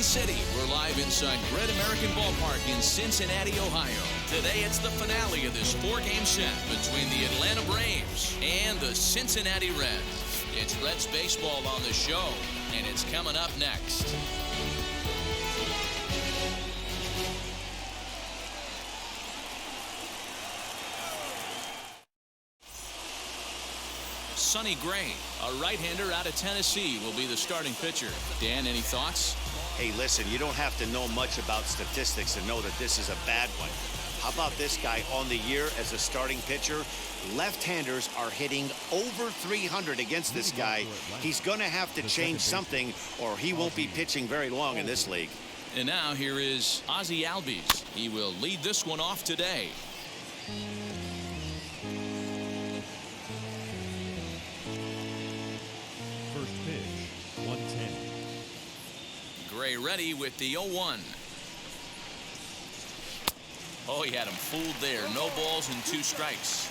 City. We're live inside Great American Ballpark in Cincinnati, Ohio. Today it's the finale of this four-game set between the Atlanta Braves and the Cincinnati Reds. It's Reds baseball on the show, and it's coming up next. Sonny Gray, a right-hander out of Tennessee, will be the starting pitcher. Dan, any thoughts? Hey, listen, you don't have to know much about statistics to know that this is a bad one. How about this guy on the year as a starting pitcher? Left-handers are hitting over 300 against this guy. He's going to have to change something, or he won't be pitching very long in this league. And now here is Ozzie Albies. He will lead this one off today. First pitch, 110. Gray ready with the 0-1. Oh, he had him fooled there. No balls and 2 strikes.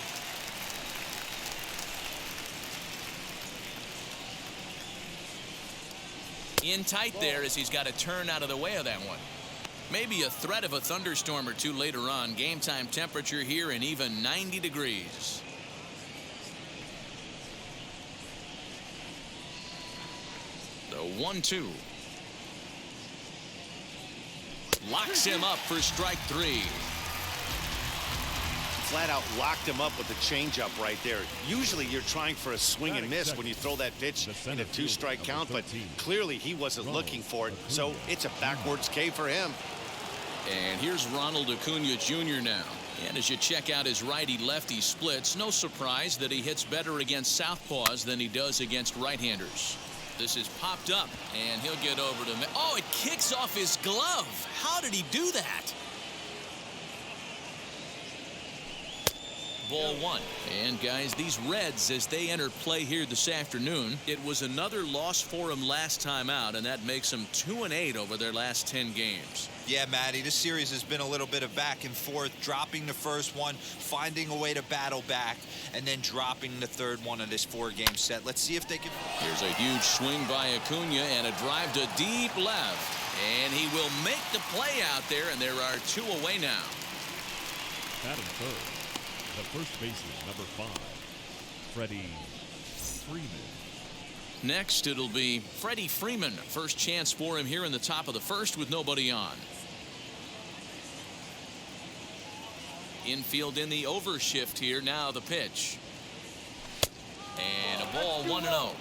In tight there as he's got to turn out of the way of that one. Maybe a threat of a thunderstorm or two later on. Game time temperature here and even 90 degrees. The 1-2. Locks him up for strike 3. Flat out locked him up with the changeup right there. Usually you're trying for a swing and miss when you throw that pitch in a 2-strike count, but clearly he wasn't looking for it, so it's a backwards K for him. And here's Ronald Acuna Jr. now. And as you check out his righty-lefty splits, no surprise that he hits better against southpaws than he does against right-handers. This is popped up, and he'll get over to... Oh, it kicks off his glove. How did he do that? Ball 1. And guys, these Reds, as they enter play here this afternoon, it was another loss for them last time out, and that makes them 2-8 over their last 10 games. Yeah, Matty, this series has been a little bit of back and forth, dropping the first one, finding a way to battle back, and then dropping the third one of this 4-game set. Let's see if they can... Here's a huge swing by Acuna and a drive to deep left. And he will make the play out there, and there are 2 away now. Batting third, the first baseman, number 5, Freddy Freeman. Next, it'll be Freddy Freeman. First chance for him here in the top of the first with nobody on. Infield in the overshift here. Now the pitch. And a ball 1-0.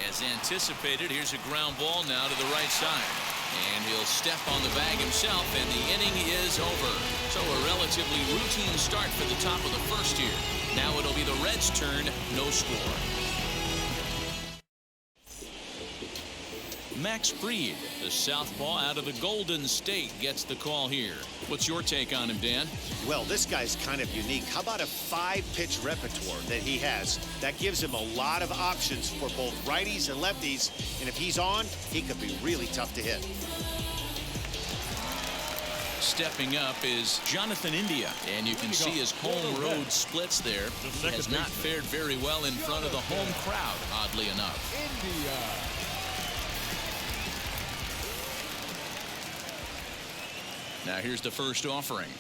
As anticipated, here's a ground ball now to the right side. And he'll step on the bag himself, and the inning is over. So a relatively routine start for the top of the first here. Now it'll be the Reds' turn, no score. Max Fried, the southpaw out of the Golden State, gets the call here. What's your take on him, Dan? Well, this guy's kind of unique. How about a 5-pitch repertoire that he has? That gives him a lot of options for both righties and lefties, and if he's on, he could be really tough to hit. Stepping up is Jonathan India, and you can see his home road splits there. He has not fared very well in front of the home crowd, oddly enough. Now here's the first offering.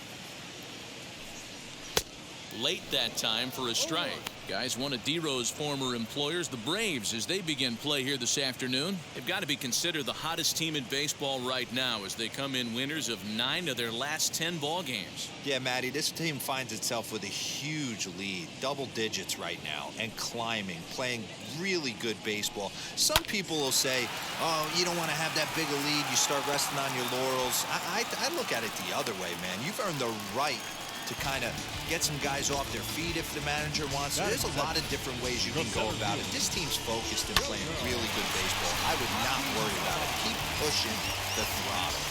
Late that time for a strike. Guys, one of D-Row's former employers, the Braves, as they begin play here this afternoon. They've got to be considered the hottest team in baseball right now as they come in winners of 9 of their last 10 ball games. Yeah, Matty, this team finds itself with a huge lead, double digits right now, and climbing, playing really good baseball. Some people will say, oh, you don't want to have that big a lead, you start resting on your laurels. I look at it the other way, man. You've earned the right to kind of get some guys off their feet if the manager wants to. There's a lot of different ways you can go about it. This team's focused and playing really good baseball. I would not worry about it. Keep pushing the throttle.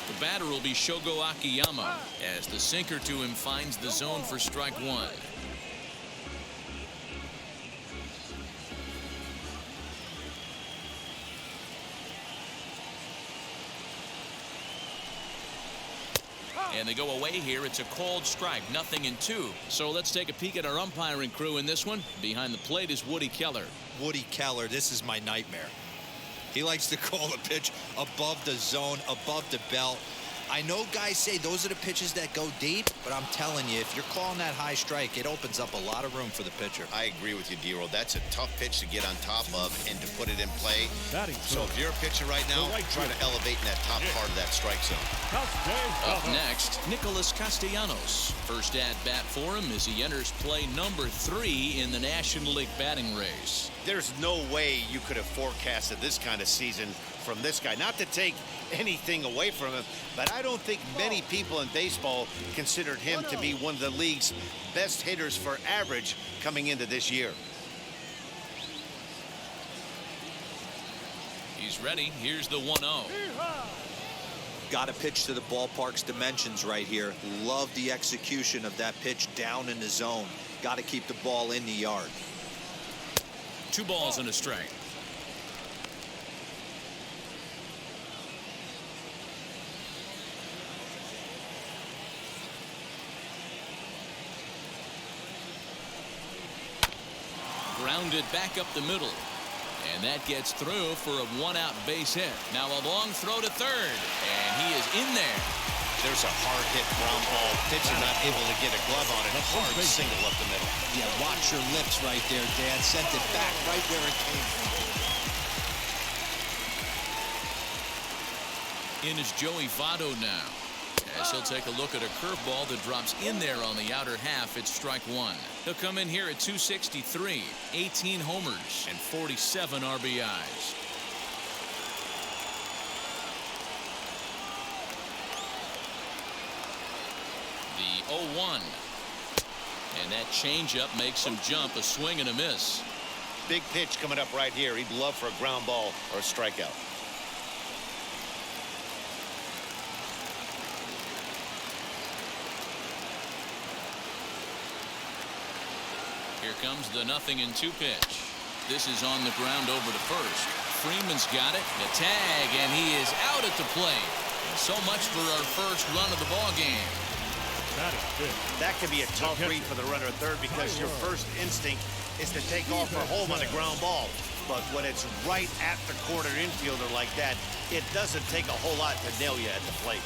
The batter will be Shogo Akiyama as the sinker to him finds the zone for strike 1. And they go away here. It's a called strike, 0-2. So let's take a peek at our umpiring crew in this one. Behind the plate is Woody Keller. Woody Keller, this is my nightmare. He likes to call the pitch above the zone, above the belt. I know guys say those are the pitches that go deep, but I'm telling you, if you're calling that high strike, it opens up a lot of room for the pitcher. I agree with you, D-Roll. That's a tough pitch to get on top of and to put it in play. So if you're a pitcher right now, try to elevate in that top part of that strike zone. Up next, Nicolas Castellanos. First at bat for him as he enters play number 3 in the National League batting race. There's no way you could have forecasted this kind of season from this guy. Not to take anything away from him, but I don't think many people in baseball considered him to be one of the league's best hitters for average coming into this year. He's ready. Here's the 1-0. Got to pitch to the ballpark's dimensions right here. Love the execution of that pitch down in the zone. Got to keep the ball in the yard. 2 balls and a strike. Grounded back up the middle. And that gets through for a 1-out base hit. Now a long throw to third. And he is in there. There's a hard hit ground ball. Pitcher not able to get a glove on it. A hard single up the middle. Yeah, watch your lips right there, Dad. Sent it back right where it came from. In is Joey Votto now. As he'll take a look at a curveball that drops in there on the outer half. It's strike 1. He'll come in here at 263, 18 homers, and 47 RBIs. The 0-1. And that changeup makes him jump. A swing and a miss. Big pitch coming up right here. He'd love for a ground ball or a strikeout. Here comes the 0-2 pitch. This is on the ground over to first. Freeman's got it. The tag, and he is out at the plate. So much for our first run of the ball game. That could be a tough read for the runner at third because your first instinct is to take off for home on a ground ball. But when it's right at the corner infielder like that, it doesn't take a whole lot to nail you at the plate.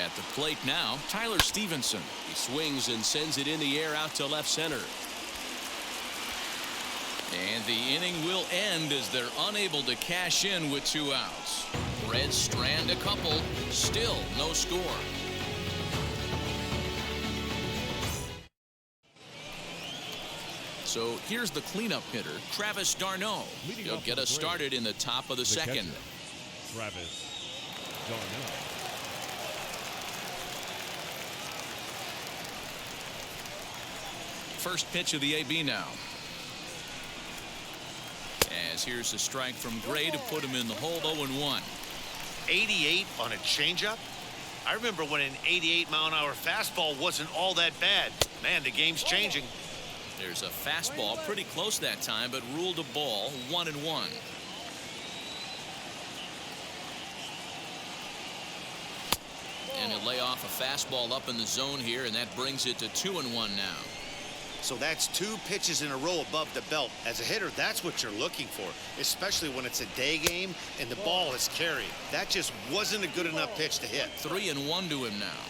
At the plate now, Tyler Stevenson. He swings and sends it in the air out to left center. And the inning will end as they're unable to cash in with 2 outs. Reds strand a couple. Still no score. So here's the cleanup hitter, Travis d'Arnaud. He'll get us started in the top of the second. Travis d'Arnaud. First pitch of the AB now. As here's a strike from Gray to put him in the hold. 0-1. 88 on a changeup. I remember when an 88-mile-an-hour fastball wasn't all that bad. Man, the game's changing. There's a fastball pretty close that time, but ruled a ball. 1-1. And he'll lay off a fastball up in the zone here, and that brings it to 2-1 now. So that's 2 pitches in a row above the belt. As a hitter, that's what you're looking for, especially when it's a day game and the ball is carried. That just wasn't a good enough pitch to hit. 3-1 to him now.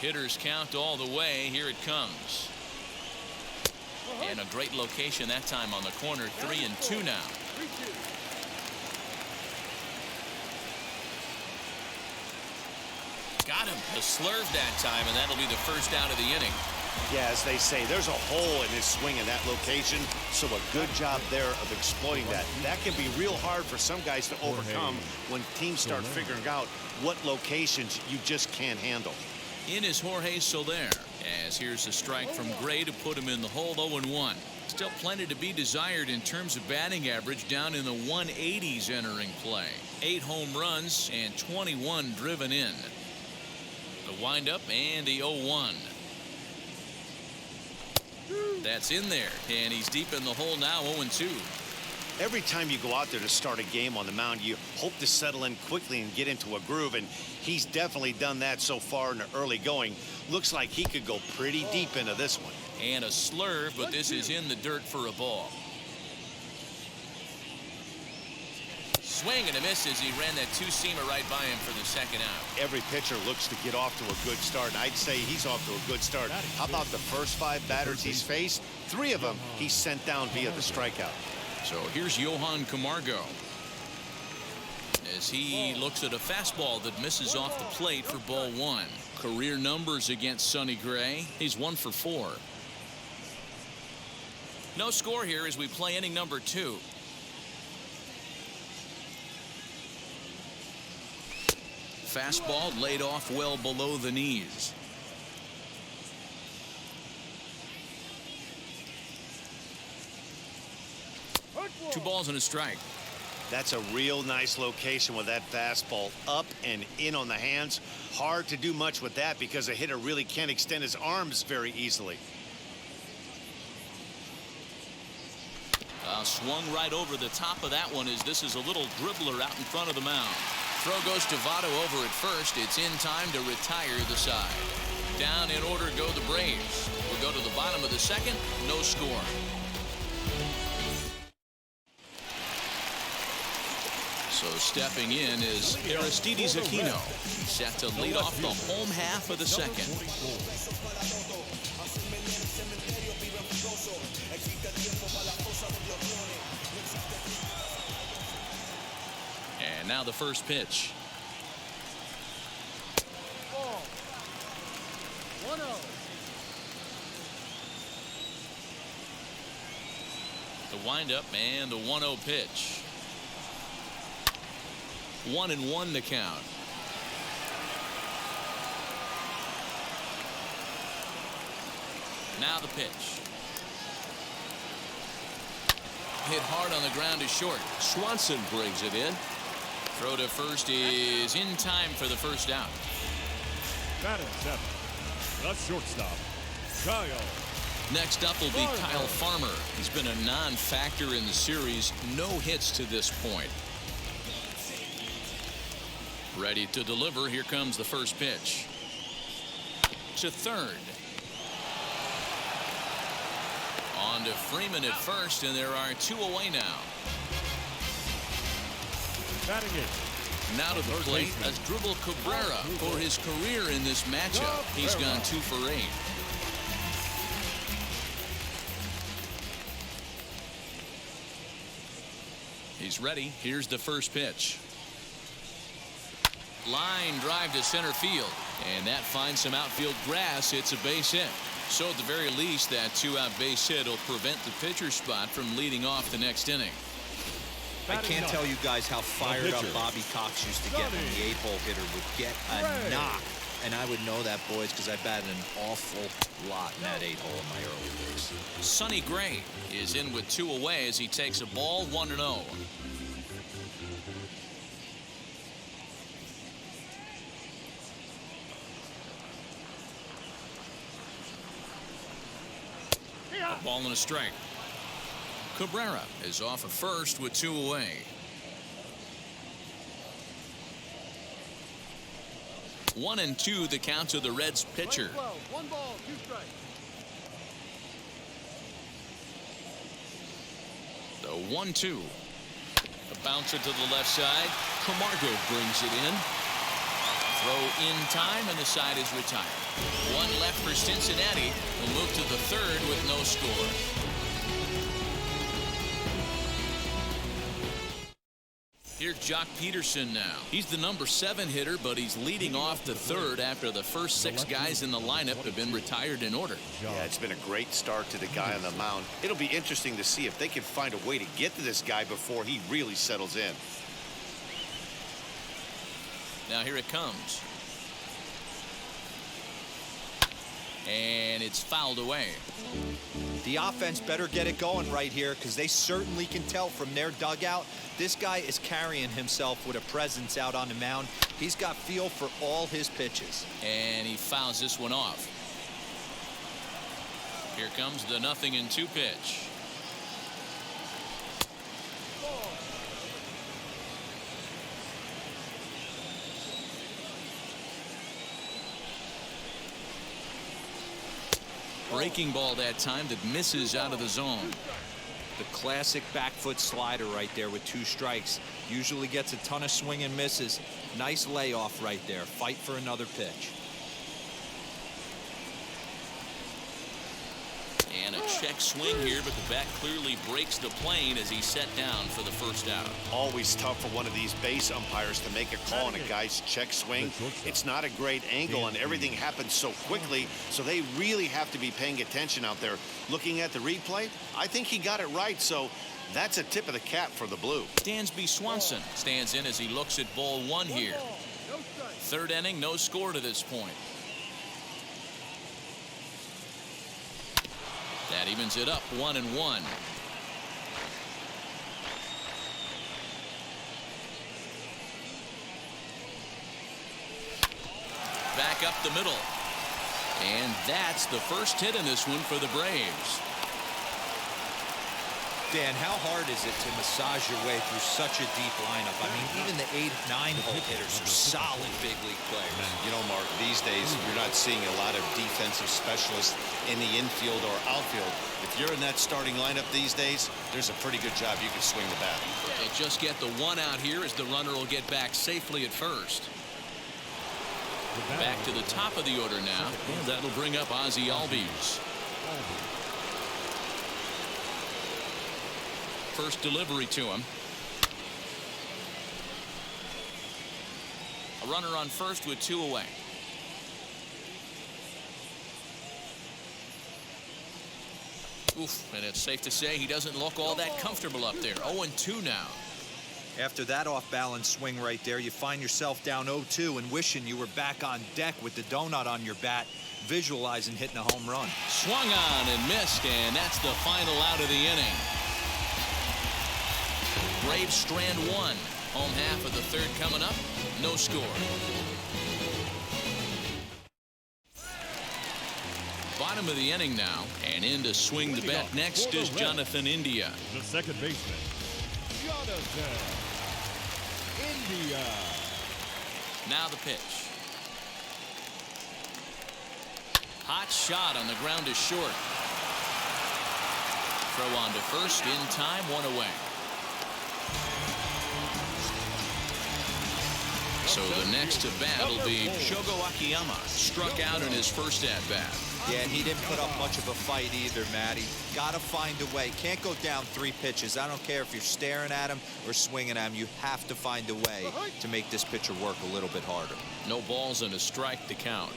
Hitters count all the way. Here it comes. And a great location that time on the corner. 3-2 now. Got him. The slurve that time, and that'll be the first out of the inning. Yeah, as they say, there's a hole in his swing in that location, so a good job there of exploiting that. That can be real hard for some guys to overcome when teams start figuring out what locations you just can't handle. In is Jorge Soler, as here's a strike from Gray to put him in the hold. 0-1. Still plenty to be desired in terms of batting average, down in the 180s entering play. 8 home runs and 21 driven in. The windup and the 0-1. That's in there, and he's deep in the hole now. 0-2. Every time you go out there to start a game on the mound, you hope to settle in quickly and get into a groove, and he's definitely done that so far in the early going. Looks like he could go pretty deep into this one. And a slurve, but this is in the dirt for a ball. Swing and a miss as he ran that two-seamer right by him for the second out. Every pitcher looks to get off to a good start, and I'd say he's off to a good start. How about the first 5 batters he's faced? 3 of them he sent down via the strikeout. So here's Johann Camargo as he looks at a fastball that misses off the plate for ball 1. Career numbers against Sonny Gray. He's 1 for 4. No score here as we play inning number 2. Fastball laid off well below the knees. Two balls and a strike. That's a real nice location with that fastball up and in on the hands. Hard to do much with that because a hitter really can't extend his arms very easily. Swung right over the top of that one as this is a little dribbler out in front of the mound. Throw goes to Votto over at first. It's in time to retire the side. Down in order go the Braves. We'll go to the bottom of the second. No score. So stepping in is Aristides Aquino. He's set to lead off the home half of the second. And now the first pitch. Ball. 1-0. The windup and the 1-0 pitch. 1-1 the count. Now the pitch. Hit hard on the ground to short. Swanson brings it in. Throw to first is in time for the first out. Batting 7th, the shortstop, Kyle. Next up will be Kyle Farmer. He's been a non-factor in the series. No hits to this point. Ready to deliver. Here comes the first pitch. To third. On to Freeman at first, and there are 2 away now. Batting 8th. Now to the plate, Asdrubal Cabrera for his career in this matchup. He's gone 2 for 8. He's ready. Here's the first pitch. Line drive to center field, and that finds some outfield grass. It's a base hit. So at the very least, that 2-out base hit will prevent the pitcher spot from leading off the next inning. I can't tell you guys how fired up Bobby Cox used to get when the 8-hole hitter would get a knock. And I would know that, boys, because I batted an awful lot in that 8-hole in my early days. Sonny Gray is in with 2 away as he takes a ball 1-0. A ball and a strike. Cabrera is off at first with 2 away. 1-2 the count to the Reds pitcher. 1 ball, 2 strikes. The 1-2. A bouncer to the left side. Camargo brings it in. Throw in time, and the side is retired. 1 left for Cincinnati. Will move to the 3rd with no score. Here's Jock Peterson now. He's the number 7 hitter, but he's leading off the 3rd after the first 6 guys in the lineup have been retired in order. Yeah, it's been a great start to the guy on the mound. It'll be interesting to see if they can find a way to get to this guy before he really settles in. Now here it comes. And it's fouled away. The offense better get it going right here because they certainly can tell from their dugout this guy is carrying himself with a presence out on the mound. He's got feel for all his pitches. And he fouls this one off. Here comes the 0-2 pitch. breaking ball that time that misses out of the zone. The classic back foot slider right there with 2 strikes. Usually gets a ton of swing and misses. Nice layoff right there. Fight for another pitch. And a check swing here, but the bat clearly breaks the plane as he's set down for the first out. Always tough for one of these base umpires to make a call on a guy's check swing. It's not a great angle, and everything happens so quickly, so they really have to be paying attention out there. Looking at the replay, I think he got it right, so that's a tip of the cap for the Blue. Dansby Swanson stands in as he looks at ball 1 here. Third inning, no score to this point. That evens it up 1-1. Back up the middle. And that's the first hit in this one for the Braves. Dan, how hard is it to massage your way through such a deep lineup? I mean, even the 8, 9-hole hitters are solid big league players. You know, Mark, these days you're not seeing a lot of defensive specialists in the infield or outfield. If you're in that starting lineup these days, there's a pretty good job you can swing the bat. They just get the 1 out here as the runner will get back safely at first. Back to the top of the order now, and that'll bring up Ozzie Albies. First delivery to him. A runner on first with 2 away. Oof, and it's safe to say he doesn't look all that comfortable up there. 0-2 now. After that off-balance swing right there, you find yourself down 0-2 and wishing you were back on deck with the donut on your bat, visualizing hitting a home run. Swung on and missed, and that's the final out of the inning. Braves strand 1. Home half of the third coming up. No score. Bottom of the inning now, and in to swing the bat next is Jonathan India. The second baseman, Jonathan India. Now the pitch. Hot shot on the ground is short. Throw on to first in time, 1 away. So the next at bat will be Shogo Akiyama. Struck out in his first at bat. Yeah, and he didn't put up much of a fight either, Matty. Got to find a way. Can't go down 3 pitches. I don't care if you're staring at him or swinging at him. You have to find a way to make this pitcher work a little bit harder. No balls and a strike to count.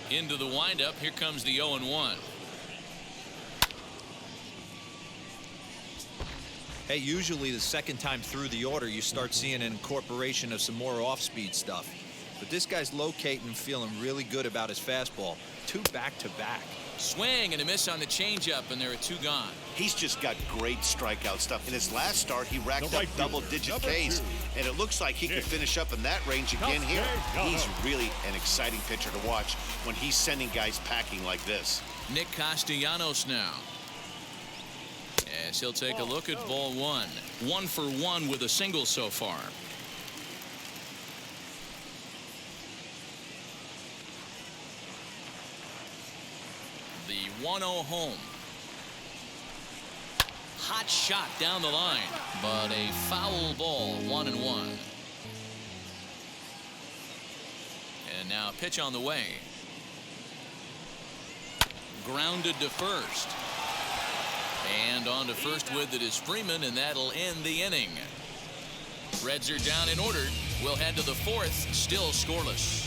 Into the windup. Here comes the 0-1. Hey, usually the second time through the order, you start seeing an incorporation of some more off-speed stuff. But this guy's locating and feeling really good about his fastball. 2 back-to-back. Swing and a miss on the changeup, and there are 2 gone. He's just got great strikeout stuff. In his last start, he racked up double-digit Ks, and it looks like he could finish up in that range again here. He's really an exciting pitcher to watch when he's sending guys packing like this. Nick Castellanos now. As he'll take a look at ball 1. 1 for 1 with a single so far. The 1-0 home. Hot shot down the line, but a foul ball. 1-1. And now pitch on the way. Grounded to first. And on to first with it is Freeman, and that'll end the inning. Reds are down and ordered. We'll head to the 4th, still scoreless.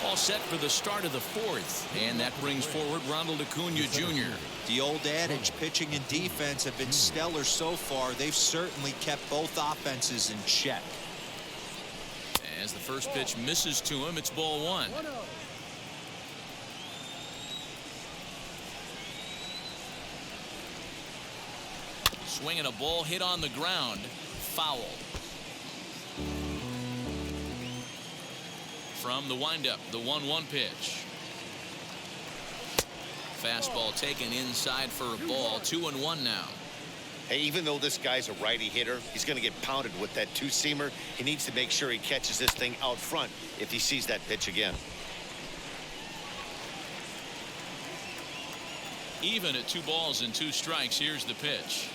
All set for the start of the 4th, and that brings forward Ronald Acuna Jr. The old adage, pitching and defense have been stellar so far. They've certainly kept both offenses in check. As the first pitch misses to him, it's ball 1. Swinging a ball hit on the ground. Foul. From the windup, the 1-1 pitch. Fastball taken inside for a ball. 2-1 now. Hey, even though this guy's a righty hitter, he's going to get pounded with that two-seamer. He needs to make sure he catches this thing out front if he sees that pitch again. Even at 2 balls and 2 strikes, here's the pitch.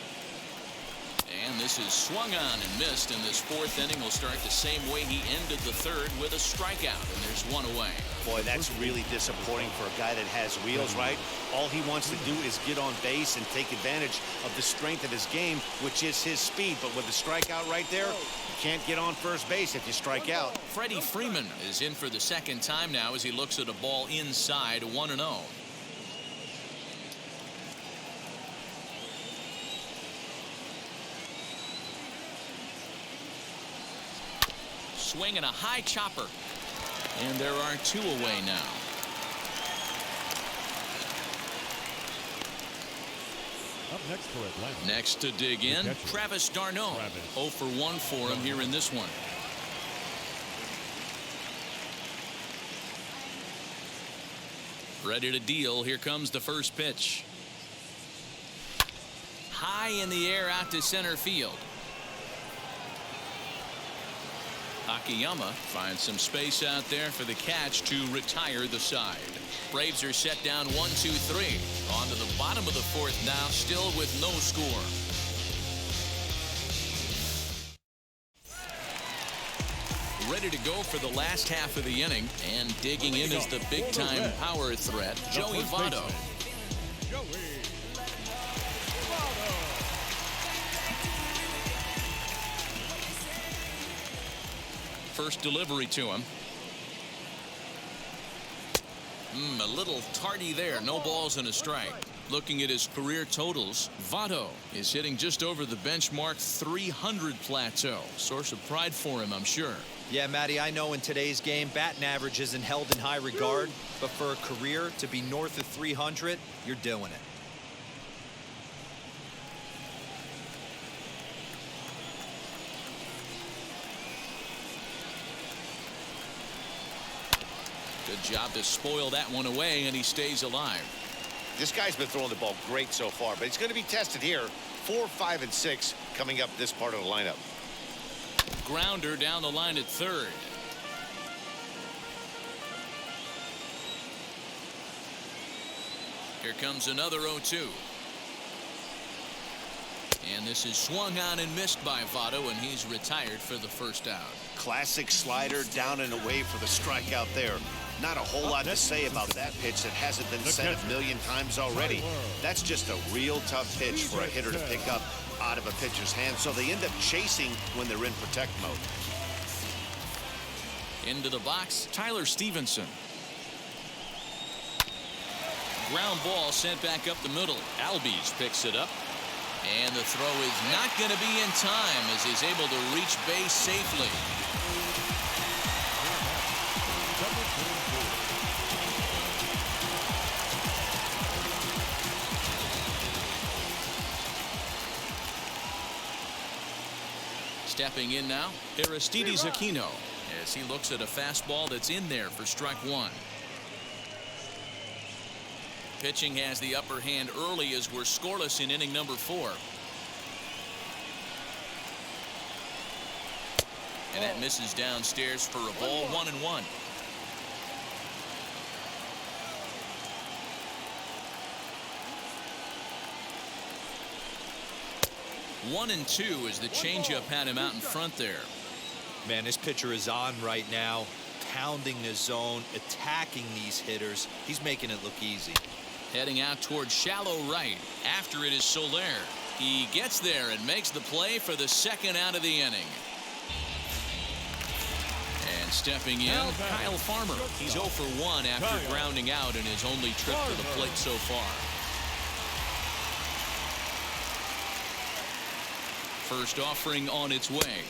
And this is swung on and missed, and this 4th inning will start the same way he ended the 3rd with a strikeout, and there's 1 away. Boy, that's really disappointing for a guy that has wheels, right? All he wants to do is get on base and take advantage of the strength of his game, which is his speed. But with the strikeout right there, you can't get on first base if you strike out. Freddy Freeman is in for the 2nd time now as he looks at a ball inside, 1-0. Swing and a high chopper. And there are 2 away now. Up next for Atlanta. Next to dig in, Travis d'Arnaud. 0 for 1 for him here in this one. Ready to deal. Here comes the first pitch. High in the air out to center field. Akiyama finds some space out there for the catch to retire the side. Braves are set down 1-2-3. On to the bottom of the 4th now, still with no score. Ready to go for the last half of the inning, and digging in is the big-time power threat, Joey Votto. First delivery to him. A little tardy there. No balls and a strike. Looking at his career totals, Votto is hitting just over the benchmark 300 plateau. Source of pride for him, I'm sure. Yeah, Matty, I know in today's game, batting average isn't held in high regard, but for a career to be north of 300, you're doing it. Good job to spoil that one away, and he stays alive. This guy's been throwing the ball great so far, but he's going to be tested here. 4, 5, and 6 coming up this part of the lineup. Grounder down the line at 3rd. Here comes another 0-2. And this is swung on and missed by Votto, and he's retired for the first out. Classic slider down and away for the strikeout there. Not a whole lot to say about that pitch that hasn't been said a million times already. That's just a real tough pitch for a hitter to pick up out of a pitcher's hand, so they end up chasing when they're in protect mode. Into the box, Tyler Stevenson. Ground ball sent back up the middle. Albies picks it up. And the throw is not going to be in time as he's able to reach base safely. Stepping in now, Aristides Aquino, as he looks at a fastball that's in there for strike 1. Pitching has the upper hand early as we're scoreless in inning number 4. And that misses downstairs for a ball, 1-1. One and 2 as the changeup had him out in front there. Man, this pitcher is on right now, pounding the zone, attacking these hitters. He's making it look easy. Heading out towards shallow right. After it is Soler. He gets there and makes the play for the 2nd out of the inning. And stepping in, Kyle Farmer. He's 0 for 1 after grounding out in his only trip to the plate so far. First offering on its way.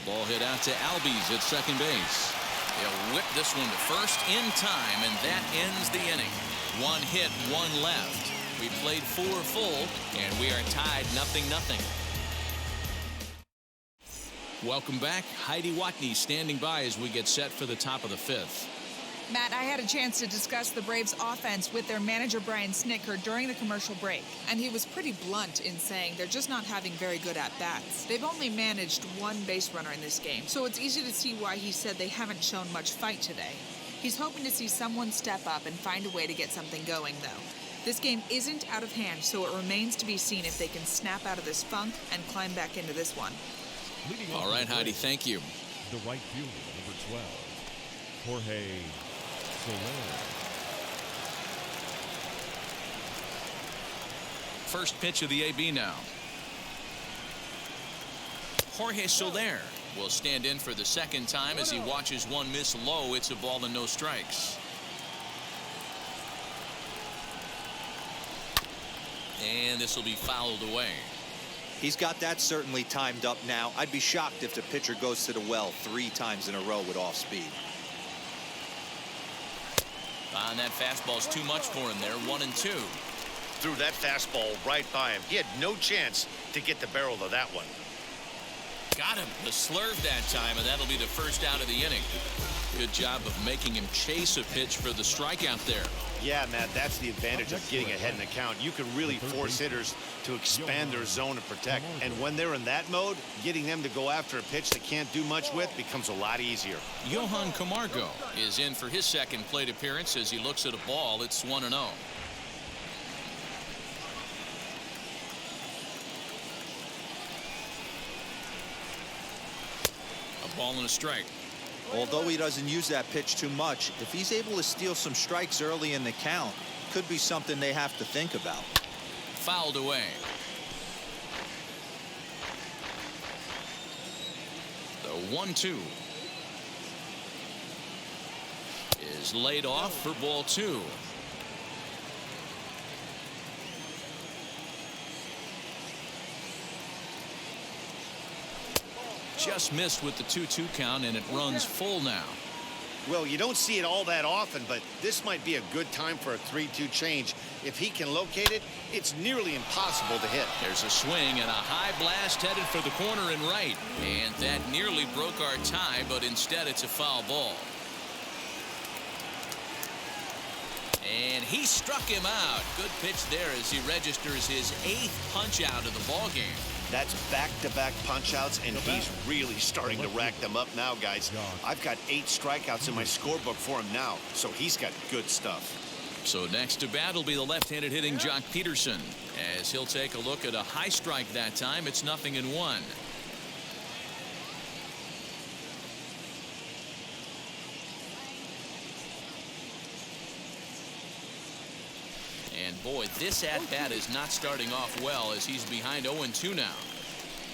Ball hit out to Albies at second base. They'll whip this one to first in time, and that ends the inning. 1 hit, 1 left. We played 4 full, and we are tied 0-0. Welcome back. Heidi Watney standing by as we get set for the top of the fifth. Matt, I had a chance to discuss the Braves' offense with their manager, Brian Snitker, during the commercial break. And he was pretty blunt in saying they're just not having very good at-bats. They've only managed one base runner in this game, so it's easy to see why he said they haven't shown much fight today. He's hoping to see someone step up and find a way to get something going, though. This game isn't out of hand, so it remains to be seen if they can snap out of this funk and climb back into this one. All right, Heidi, thank you. The right fielder, number 12, Jorge Soler. First pitch of the AB now. Jorge Soler will stand in for the second time as he watches one miss low. It's a ball and no strikes. And this will be fouled away. He's got that certainly timed up now. I'd be shocked if the pitcher goes to the well 3 times in a row with off speed. And that fastball's too much for him there. 1-2. Threw that fastball right by him. He had no chance to get the barrel of that one. Got him. The slurve that time, and that'll be the first out of the inning. Good job of making him chase a pitch for the strikeout there. Yeah, Matt, that's the advantage of getting ahead in the count. You can really force hitters to expand their zone and protect. And when they're in that mode, getting them to go after a pitch they can't do much with becomes a lot easier. Johann Camargo is in for his second plate appearance as he looks at a ball. It's 1-0. A ball and a strike. Although he doesn't use that pitch too much, if he's able to steal some strikes early in the count, could be something they have to think about. Fouled away. The 1-2 is laid off for ball 2. Just missed with the 2-2 count, and it runs full now. Well, you don't see it all that often, but this might be a good time for a 3-2 change. If he can locate it, it's nearly impossible to hit. There's a swing and a high blast headed for the corner and right. And that nearly broke our tie, but instead it's a foul ball. And he struck him out. Good pitch there as he registers his 8th punch out of the ball game. That's back-to-back punch-outs, and he's really starting to rack them up now, guys. I've got 8 strikeouts in my scorebook for him now, so he's got good stuff. So next to bat will be the left-handed hitting Jock Peterson, as he'll take a look at a high strike that time. It's 0-1. And boy, this at-bat is not starting off well as he's behind 0-2 now.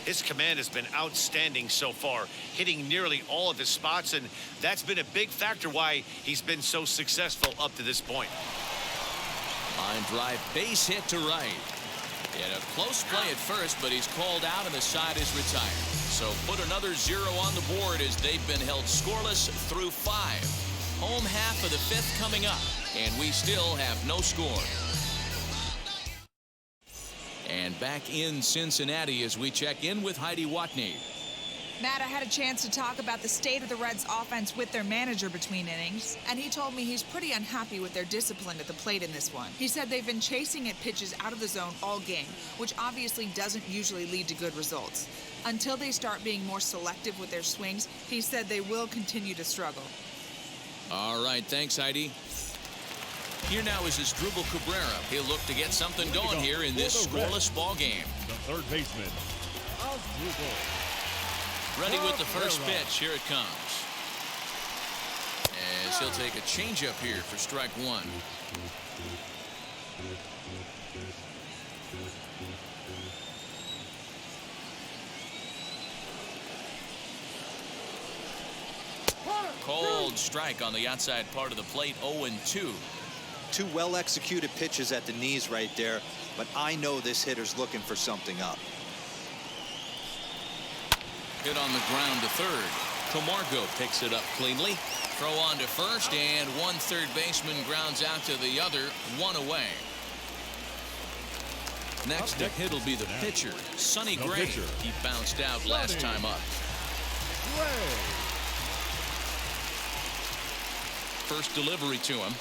His command has been outstanding so far, hitting nearly all of his spots, and that's been a big factor why he's been so successful up to this point. Line drive, base hit to right. In a close play at first, but he's called out and the side is retired. So put another 0 on the board as they've been held scoreless through 5. Home half of the 5th coming up, and we still have no score. And back in Cincinnati as we check in with Heidi Watney. Matt, I had a chance to talk about the state of the Reds' offense with their manager between innings, and he told me he's pretty unhappy with their discipline at the plate in this one. He said they've been chasing at pitches out of the zone all game, which obviously doesn't usually lead to good results. Until they start being more selective with their swings, he said they will continue to struggle. All right, thanks, Heidi. Here now is Asdrubal Cabrera. He'll look to get something going here in this scoreless ball game. The third baseman, Asdrubal. Ready with the first pitch. Here it comes. As he'll take a changeup here for strike 1. Cold strike on the outside part of the plate. 0-2. 2 well-executed pitches at the knees right there, but I know this hitter's looking for something up. Hit on the ground to third. Camargo picks it up cleanly. Throw on to first, and one third baseman grounds out to the other. 1 away. Next to hit will be the pitcher, Sonny Gray. He bounced out last time up. Ray. First delivery to him.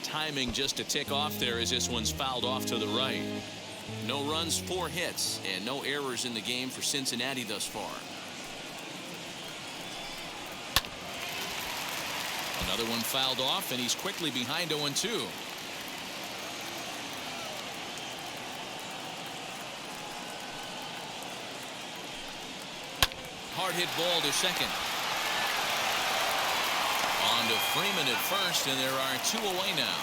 Timing just to tick off there as this one's fouled off to the right. No runs, 4 hits, and no errors in the game for Cincinnati thus far. Another one fouled off, and he's quickly behind 0-2. Hard hit ball to second. On to Freeman at first, and there are 2 away now.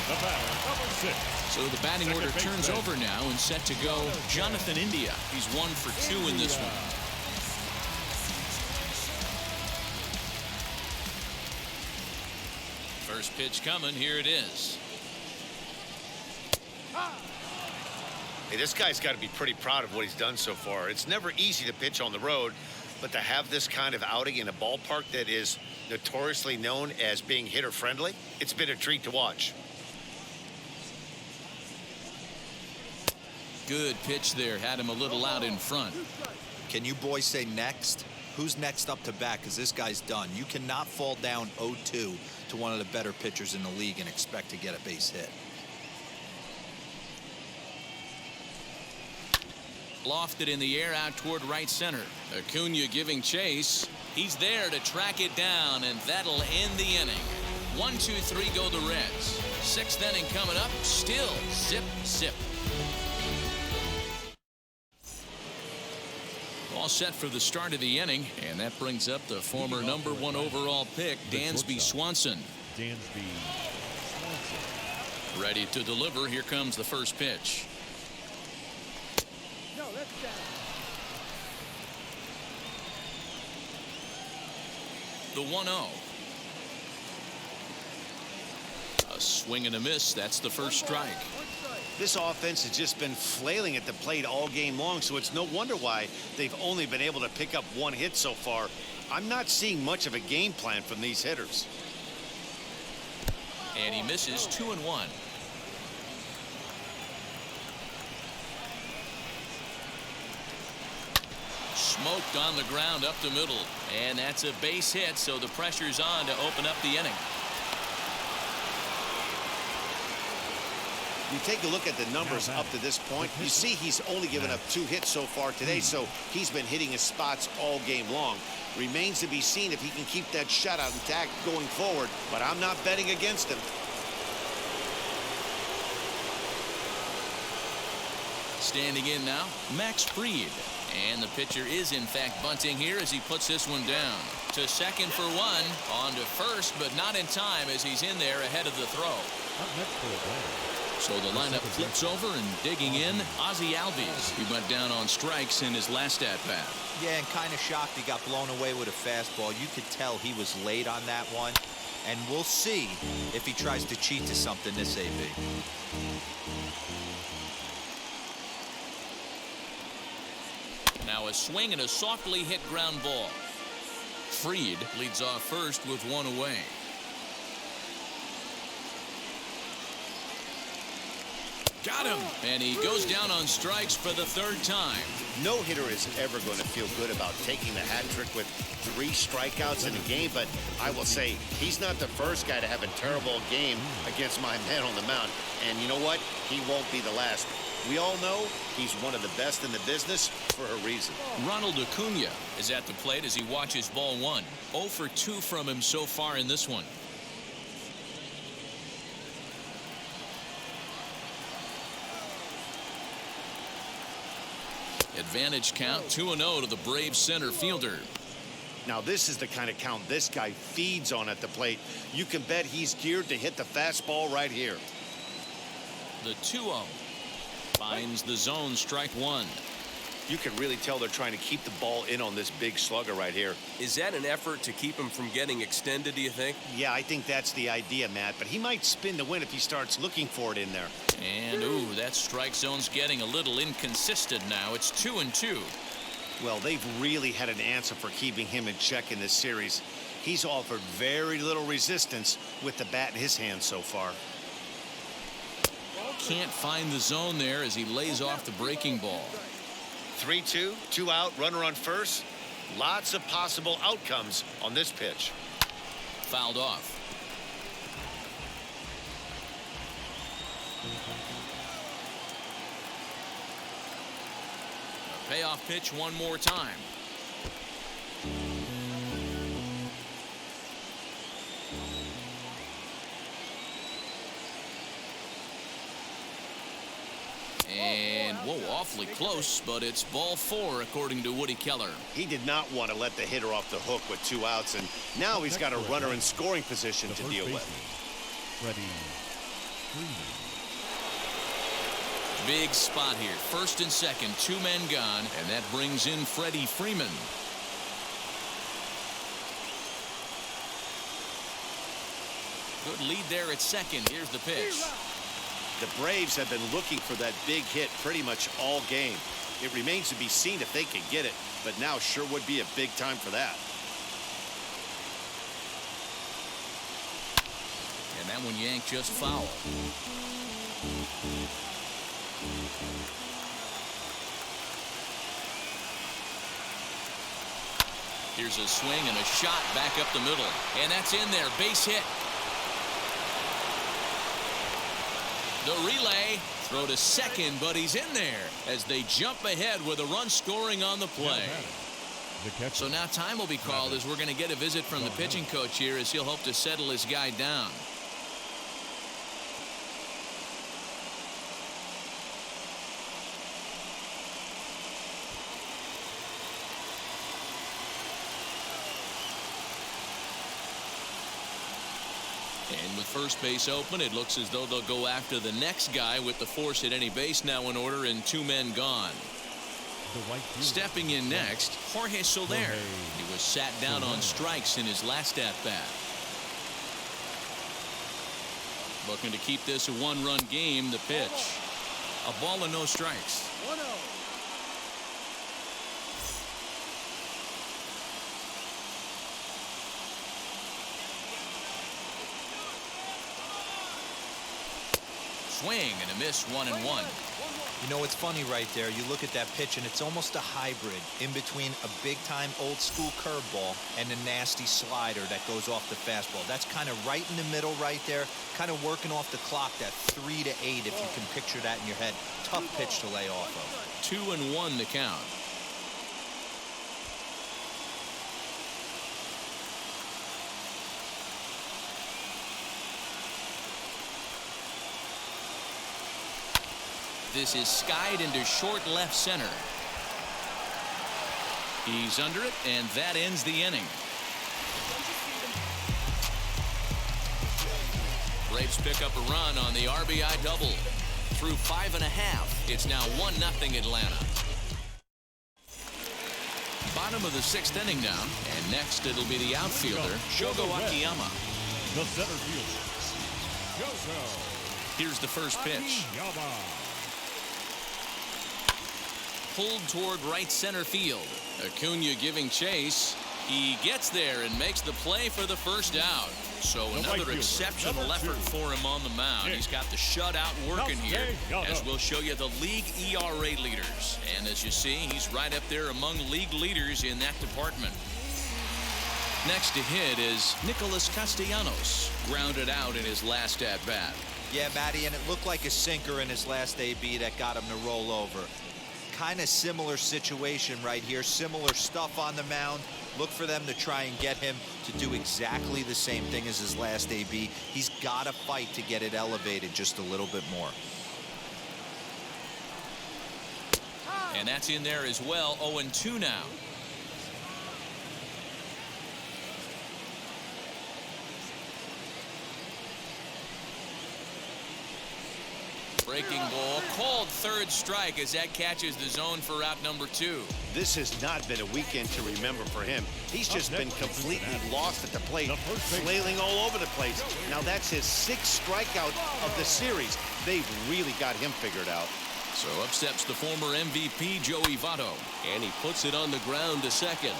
The batter, number 6. So the batting order turns over now and set to go Jonathan India. He's 1 for 2 in this one. First pitch coming. Here it is. Hey, this guy's got to be pretty proud of what he's done so far. It's never easy to pitch on the road, but to have this kind of outing in a ballpark that is notoriously known as being hitter friendly, it's been a treat to watch. Good pitch there. Had him a little out in front. Can you boys say next? Who's next up to bat? Because this guy's done. You cannot fall down 0-2 to one of the better pitchers in the league and expect to get a base hit. Lofted in the air out toward right center. Acuna giving chase. He's there to track it down, and that'll end the inning. 1, 2, 3 go the Reds. 6th inning coming up. Still zip, zip. All set for the start of the inning, and that brings up the former number 1 overall pick, Dansby Swanson. Dansby Swanson. Ready to deliver. Here comes the first pitch. No, that's down. The 1-0. A swing and a miss. That's the first strike. This offense has just been flailing at the plate all game long, so it's no wonder why they've only been able to pick up 1 hit so far. I'm not seeing much of a game plan from these hitters. And he misses 2-1. Smoked on the ground up the middle, and that's a base hit, so the pressure's on to open up the inning. You take a look at the numbers up to this point, you see he's only given up 2 hits so far today, so he's been hitting his spots all game long. Remains to be seen if he can keep that shutout intact going forward, but I'm not betting against him. Standing in now, Max Fried. And the pitcher is in fact bunting here as he puts this one down. To second for 1, on to first, but not in time as he's in there ahead of the throw. Up next for the batter. So the lineup flips over, and digging in, Ozzie Albies. He went down on strikes in his last at-bat. Yeah, and kind of shocked he got blown away with a fastball. You could tell he was late on that one. And we'll see if he tries to cheat to something this AB. Now a swing and a softly hit ground ball. Fried leads off first with 1 away. Got him, and he goes down on strikes for the 3rd time. No hitter is ever going to feel good about taking the hat trick with 3 strikeouts in a game, but I will say he's not the first guy to have a terrible game against my man on the mound. And you know what? He won't be the last. We all know he's one of the best in the business for a reason. Ronald Acuna is at the plate as he watches ball 1. 0 for 2 from him so far in this one. Advantage count, 2-0 to the Braves center fielder. Now this is the kind of count this guy feeds on at the plate. You can bet he's geared to hit the fastball right here. The 2-0 finds the zone, strike 1. You can really tell they're trying to keep the ball in on this big slugger right here. Is that an effort to keep him from getting extended, do you think? Yeah, I think that's the idea, Matt, but he might spin the win if he starts looking for it in there. And ooh, that strike zone's getting a little inconsistent now. It's 2-2. Well, they've really had an answer for keeping him in check in this series. He's offered very little resistance with the bat in his hand so far. can't find the zone there as he lays off the breaking ball. 3-2, 2 out, runner on first. Lots of possible outcomes on this pitch. Fouled off. A payoff pitch one more time. And, whoa, awfully close, but it's ball 4, according to Woody Keller. He did not want to let the hitter off the hook with 2 outs, and now he's got a runner in scoring position to deal with. Freddy Freeman. Big spot here. First and second, 2 men gone, and that brings in Freddy Freeman. Good lead there at second. Here's the pitch. The Braves have been looking for that big hit pretty much all game. It remains to be seen if they can get it, but now sure would be a big time for that. And that one yanked just foul. Here's a swing and a shot back up the middle, and that's in there. Base hit. The relay, throw to second, but he's in there as they jump ahead with a run scoring on the play. So now time will be called as we're going to get a visit from the pitching coach here as he'll hope to settle his guy down. And with first base open, it looks as though they'll go after the next guy with the force at any base now in order and 2 men gone. Stepping in next, Jorge Soler. He was sat down on strikes in his last at-bat. Looking to keep this a 1-run game. The pitch. A ball and no strikes. 1-0. Swing and a miss, 1-1. You know, it's funny right there. You look at that pitch, and it's almost a hybrid in between a big-time old-school curveball and a nasty slider that goes off the fastball. That's kind of right in the middle right there, kind of working off the clock, that 3 to 8, if you can picture that in your head. Tough pitch to lay off of. 2-1 the count. This is skied into short left center. He's under it, and that ends the inning. Braves pick up a run on the RBI double. Through 5.5, it's now 1-0 Atlanta. Bottom of the 6th inning now, and next it'll be the outfielder, Shogo Akiyama. The center fielder, Shogo. Here's the first pitch. Pulled toward right center field. Acuna giving chase. He gets there and makes the play for the first out. So another exceptional effort for him on the mound. He's got the shutout working here, as we'll show you the league ERA leaders. And as you see, he's right up there among league leaders in that department. Next to hit is Nicolas Castellanos, grounded out in his last at-bat. Yeah, Matty, and it looked like a sinker in his last AB that got him to roll over. Kind of similar situation right here. Similar stuff on the mound. Look for them to try and get him to do exactly the same thing as his last AB. He's got to fight to get it elevated just a little bit more. And that's in there as well. 0-2 now. Breaking ball, called third strike as that catches the zone for out number 2. This has not been a weekend to remember for him. He's just been completely lost at the plate, flailing all over the place. Now that's his 6th strikeout of the series. They've really got him figured out. So up steps the former MVP Joey Votto, and he puts it on the ground to second.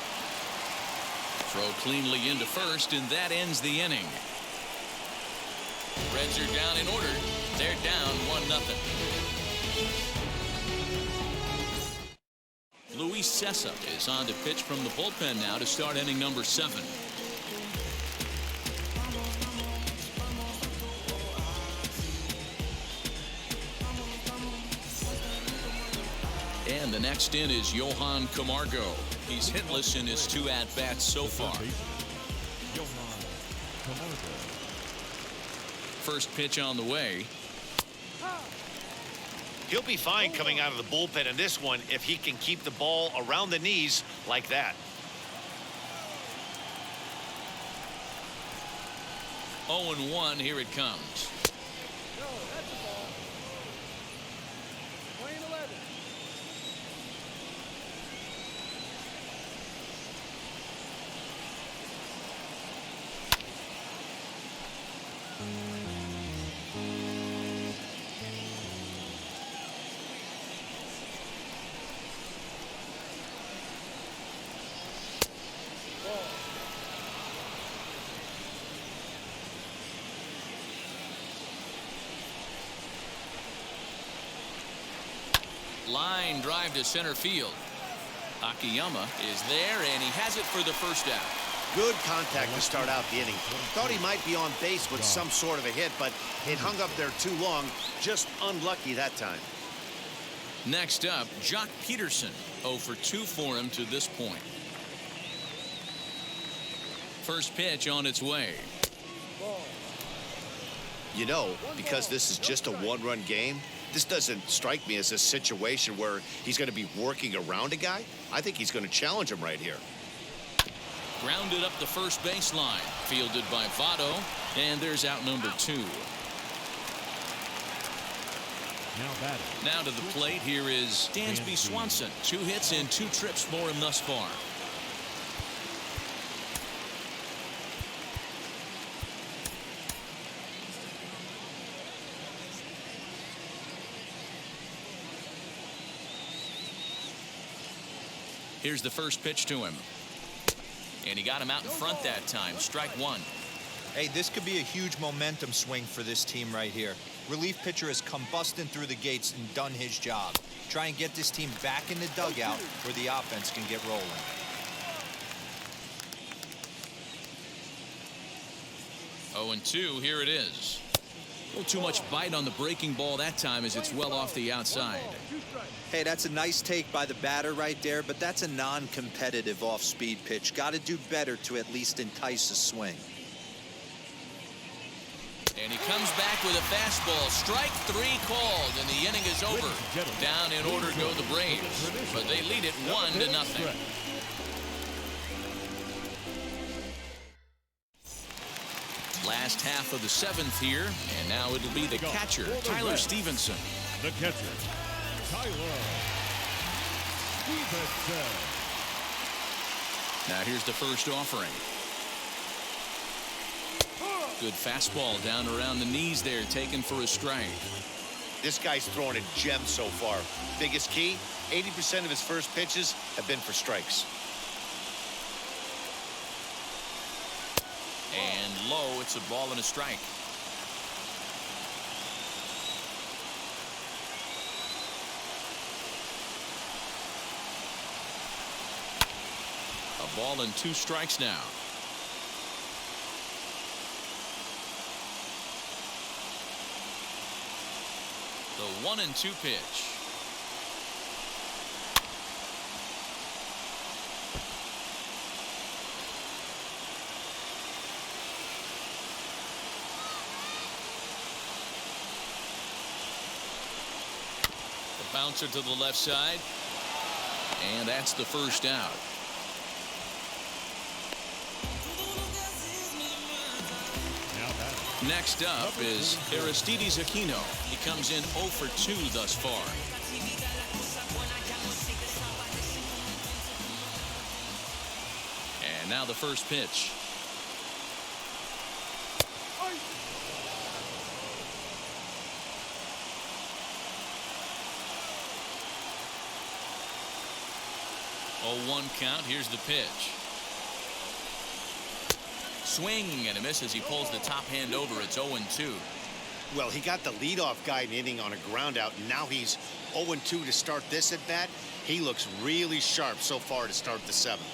Throw cleanly into first, and that ends the inning. Reds are down in order. They're down 1-0. Luis Cessa is on to pitch from the bullpen now to start inning number 7. And the next in is Johann Camargo. He's hitless in his 2 at-bats so far. Johann Camargo. First pitch on the way. He'll be fine coming out of the bullpen in this one if he can keep the ball around the knees like that. 0-1, here it comes. No, that's the ball. Playing 11. Line drive to center field. Akiyama is there, and he has it for the first out. Good contact to start out the inning. Thought he might be on base with some sort of a hit, but it hung up there too long. Just unlucky that time. Next up, Jock Peterson. 0 for 2 for him to this point. First pitch on its way. You know, because this is just a one-run game, this doesn't strike me as a situation where he's going to be working around a guy. I think he's going to challenge him right here. Grounded up the first baseline. Fielded by Votto. And there's out number 2. Now to the plate, here is Dansby Swanson. 2 hits and 2 trips for him thus far. Here's the first pitch to him. And he got him out in front that time. Strike 1. Hey, this could be a huge momentum swing for this team right here. Relief pitcher has come busting through the gates and done his job. Try and get this team back in the dugout where the offense can get rolling. Oh, and 2, here it is. A little too much bite on the breaking ball that time as it's well off the outside. Hey, that's a nice take by the batter right there, but that's a non-competitive off-speed pitch. Got to do better to at least entice a swing. And he comes back with a fastball. Strike 3 called, and the inning is over. Down in order go the Braves, but they lead it 1-0. Last half of the 7th here, and now it'll be the catcher, Tyler Stevenson. The catcher, Tyler Stevenson. Now here's the first offering. Good fastball down around the knees there, taken for a strike. This guy's throwing a gem so far. Biggest key, 80% of his first pitches have been for strikes. And low, it's a ball and a strike. A ball and 2 strikes now. The 1-2 pitch. The bouncer to the left side. And that's the first out. Next up is Aristides Aquino. He comes in 0 for 2 thus far. And now the first pitch. Oh, 1 count. Here's the pitch. Swing and a miss as he pulls the top hand over. It's 0-2. Well, he got the leadoff guy in the inning on a ground out. Now he's 0-2 to start this at bat. He looks really sharp so far to start the seventh.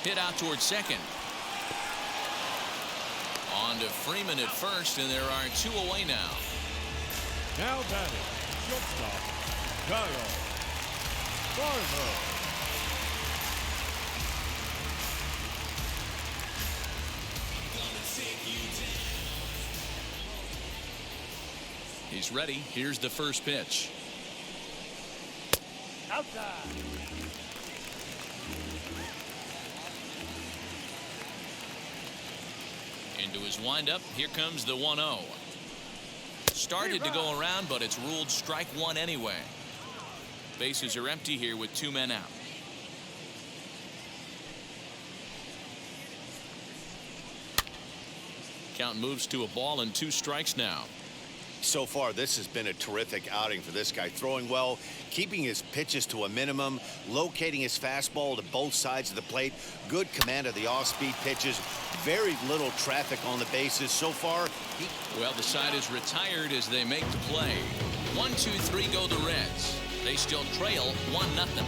Hit out towards second. On to Freeman at first, and there are 2 away now. Now batting, shortstop, Kyle Farmer. He's ready. Here's the first pitch. Outside. Into his windup. Here comes the 1-0. Started to go around, but it's ruled strike one anyway. Bases are empty here with 2 men out. Count moves to a ball and 2 strikes now. So far, this has been a terrific outing for this guy. Throwing well, keeping his pitches to a minimum, locating his fastball to both sides of the plate. Good command of the off-speed pitches. Very little traffic on the bases. So far, well, the side is retired as they make the play. 1-2-3 go the Reds. They still trail 1-0.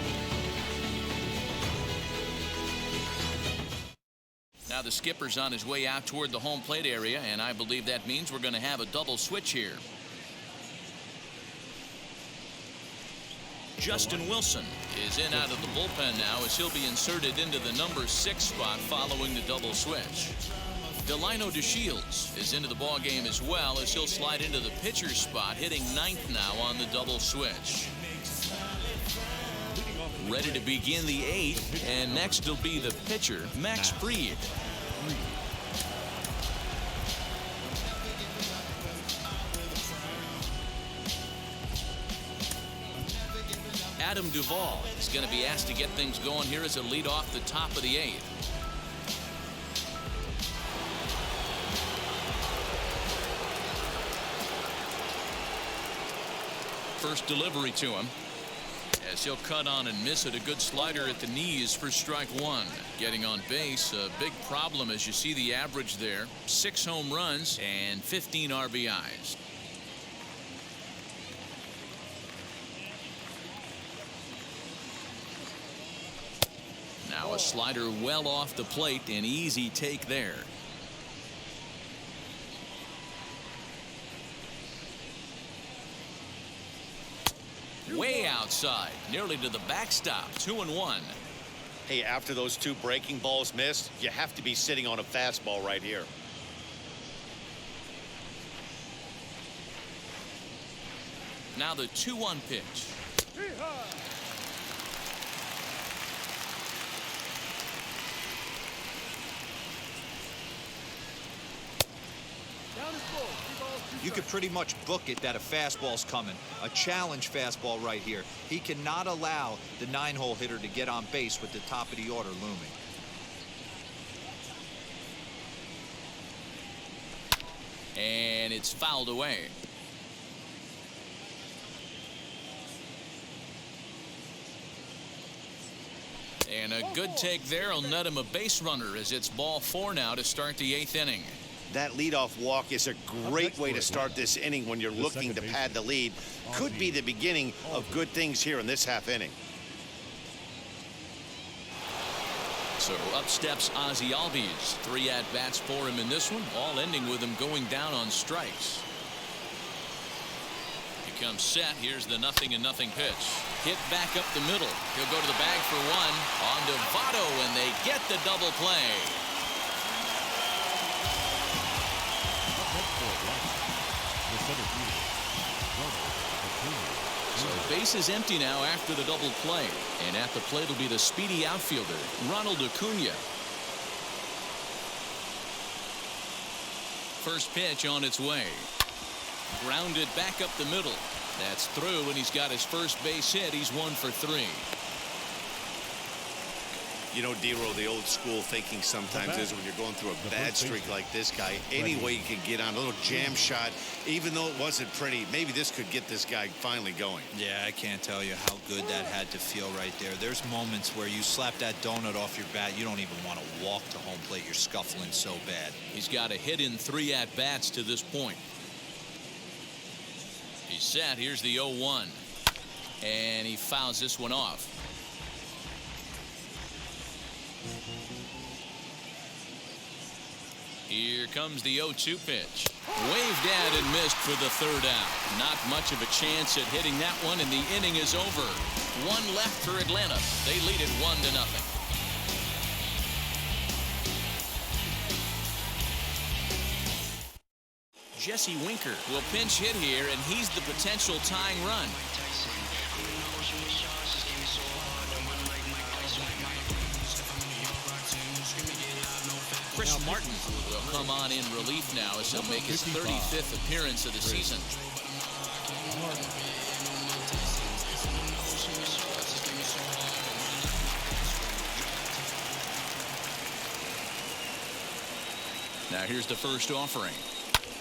Now the skipper's on his way out toward the home plate area, and I believe that means we're going to have a double switch here. Justin Wilson is in out of the bullpen now as he'll be inserted into the number 6 spot following the double switch. Delino DeShields is into the ball game as well as he'll slide into the pitcher spot, hitting 9th now on the double switch. Ready to begin the 8th, and next will be the pitcher, Max Fried. Adam Duvall is going to be asked to get things going here as a lead off the top of the 8th. First delivery to him. As he'll cut on and miss it, a good slider at the knees for strike one. Getting on base, a big problem as you see the average there. 6 home runs and 15 RBIs. Now a slider well off the plate, an easy take there. Way outside, nearly to the backstop. 2-1. hey, after those 2 breaking balls missed, you have to be sitting on a fastball right here. Now the 2-1 pitch. You could pretty much book it that a fastball's coming. A challenge fastball right here. He cannot allow the 9-hole hitter to get on base with the top of the order looming. And it's fouled away. And a good take there will net him a base runner as it's ball 4 now to start the 8th inning. That leadoff walk is a great way to start this inning when you're looking to pad the lead. Could be the beginning of good things here in this half inning. So up steps Ozzie Albies. 3 at-bats for him in this one, all ending with him going down on strikes. He comes set. Here's the 0-0 pitch. Hit back up the middle. He'll go to the bag for 1. On to Votto, and they get the double play. So base is empty now after the double play. And at the plate will be the speedy outfielder, Ronald Acuna. First pitch on its way. Grounded back up the middle. That's through, and he's got his first base hit. He's 1 for 3. You know, Dero, the old school thinking sometimes is when you're going through a bad streak like this guy, any way you can get on a little jam shot, even though it wasn't pretty, maybe this could get this guy finally going. Yeah, I can't tell you how good that had to feel right there. There's moments where you slap that donut off your bat, you don't even want to walk to home plate. You're scuffling so bad. He's got a hit in 3 at-bats to this point. He's set. Here's the 0-1. And he fouls this one off. Here comes the 0-2 pitch. Waved at and missed for the 3rd out. Not much of a chance at hitting that one, and the inning is over. 1 left for Atlanta. They lead it 1-0. Jesse Winker will pinch hit here, and he's the potential tying run. Chris Martin will come on in relief now as he'll make his 35th appearance of the season. Now here's the first offering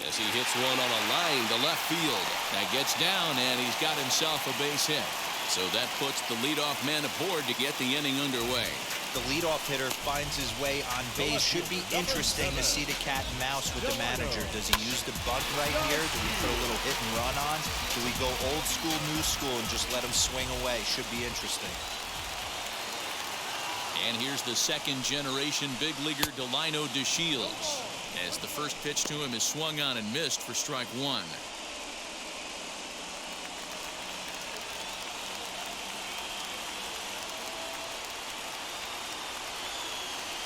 as he hits one on a line to left field. That gets down, and he's got himself a base hit. So that puts the leadoff man aboard to get the inning underway. The leadoff hitter finds his way on base. Should be interesting to see the cat and mouse with the manager. Does he use the bunt right here? Do we put a little hit and run on? Do we go old school, new school, and just let him swing away? Should be interesting. And here's the second-generation big leaguer Delino DeShields, as the first pitch to him is swung on and missed for strike 1.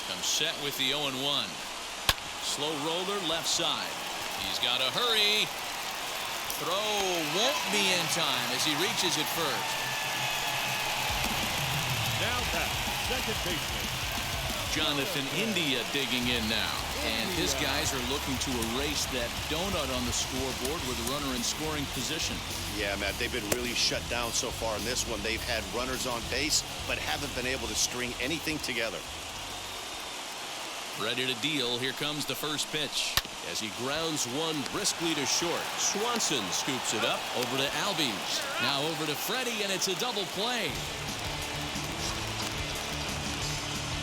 Comes set with the 0-1. Slow roller left side. He's got to hurry. Throw won't be in time as he reaches it first. Now back, second baseman Jonathan India digging in now. And his guys are looking to erase that donut on the scoreboard with a runner in scoring position. Yeah, Matt, they've been really shut down so far in this one. They've had runners on base, but haven't been able to string anything together. Ready to deal. Here comes the first pitch as he grounds one briskly to short. Swanson scoops it up over to Albies. Now over to Freddy, and it's a double play.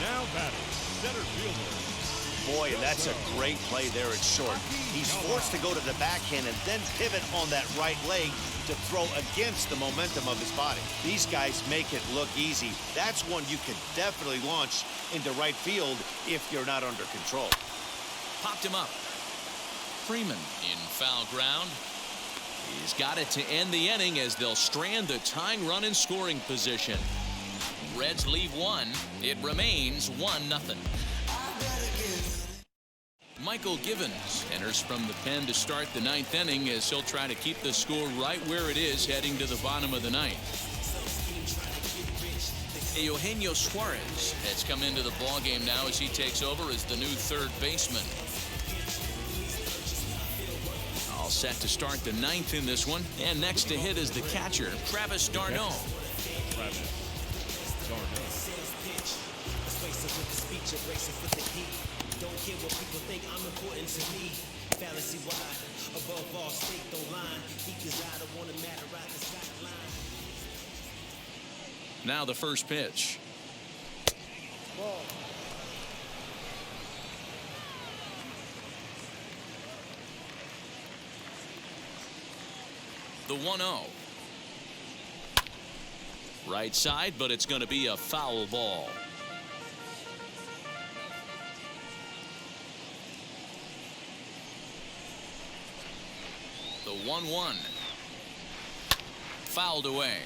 now batting center fielder. Boy, and that's a great play there at short. He's forced to go to the backhand and then pivot on that right leg to throw against the momentum of his body. These guys make it look easy. That's one you could definitely launch into right field if you're not under control. Popped him up. Freeman in foul ground. He's got it to end the inning as they'll strand the tying run in scoring position. Reds leave one. It remains 1-0. Michael Givens enters from the pen to start the ninth inning as he'll try to keep the score right where it is heading to the bottom of the ninth. Eugenio Suarez has come into the ballgame now as he takes over as the new third baseman. All set to start the ninth in this one, and next to hit is the catcher, Travis d'Arnaud. Don't care what people think, I'm important to me. Fallacy wide, above all, stake don't line. Because I don't want to matter right the sideline. Now the first pitch. Ball. The 1-0. Right side, but it's going to be a foul ball. The 1-1. Fouled away.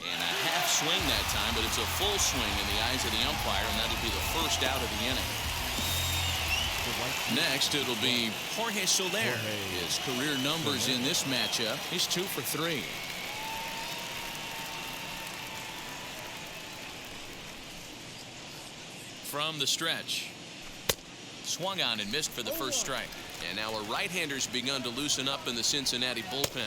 And a half swing that time, but it's a full swing in the eyes of the umpire, and that'll be the first out of the inning. Next, it'll be Jorge Soler. His career numbers in this matchup, he's 2 for 3. From the stretch. Swung on and missed for the first strike. And now a right-hander's begun to loosen up in the Cincinnati bullpen.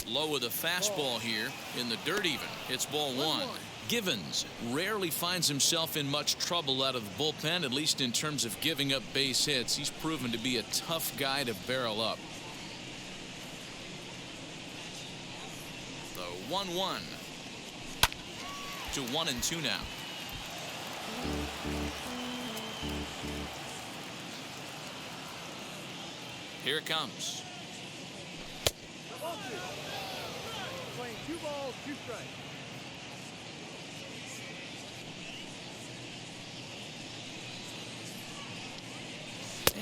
Low with a fastball here in the dirt even. It's ball one. Givens rarely finds himself in much trouble out of the bullpen, at least in terms of giving up base hits. He's proven to be a tough guy to barrel up. The 1-1 to 1-2 now. Here it comes. Playing 2 balls, 2 strikes.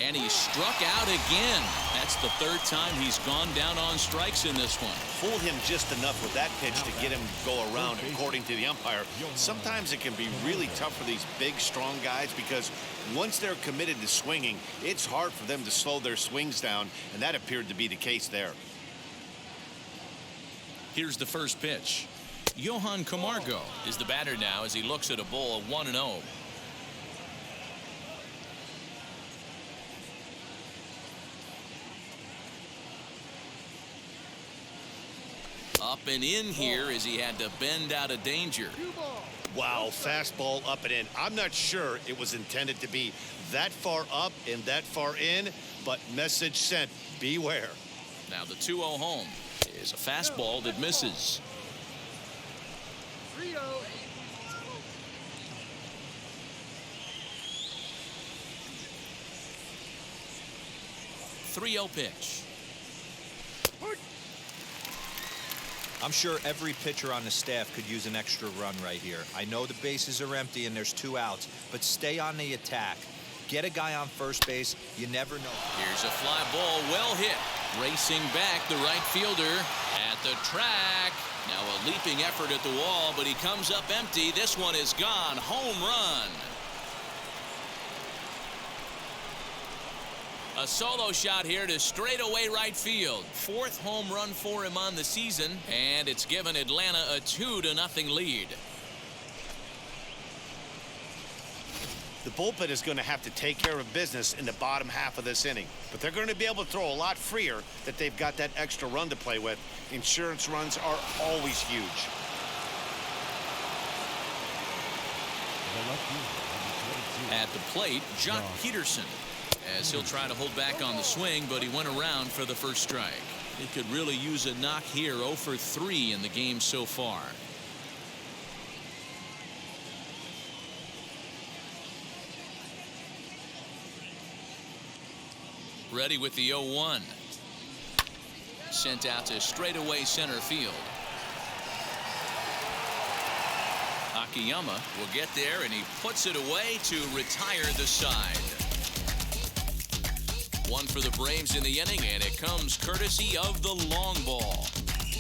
And he struck out again. That's the 3rd time he's gone down on strikes in this one. Fooled him just enough with that pitch to get him to go around, according to the umpire. Sometimes it can be really tough for these big, strong guys because once they're committed to swinging, it's hard for them to slow their swings down, and that appeared to be the case there. Here's the first pitch. Johann Camargo is the batter now as he looks at a ball of 1-0. Up and in here as he had to bend out of danger. Wow, fastball up and in. I'm not sure it was intended to be that far up and that far in, but message sent, beware. Now the 2-0 home is a fastball that misses. 3-0. 3-0 pitch. I'm sure every pitcher on the staff could use an extra run right here. I know the bases are empty and there's 2 outs, but stay on the attack. Get a guy on first base. You never know. Here's a fly ball, well hit. Racing back, the right fielder at the track. Now a leaping effort at the wall, but he comes up empty. This one is gone. Home run. A solo shot here to straightaway right field. 4th home run for him on the season, and it's given Atlanta a 2-0 lead. The bullpen is going to have to take care of business in the bottom half of this inning, but they're going to be able to throw a lot freer that they've got that extra run to play with. Insurance runs are always huge. At the plate, Jock Peterson, as he'll try to hold back on the swing, but he went around for the first strike. He could really use a knock here. 0 for 3 in the game so far. Ready with the 0-1. Sent out to straightaway center field. Akiyama will get there, and he puts it away to retire the side. 1 for the Braves in the inning, and it comes courtesy of the long ball.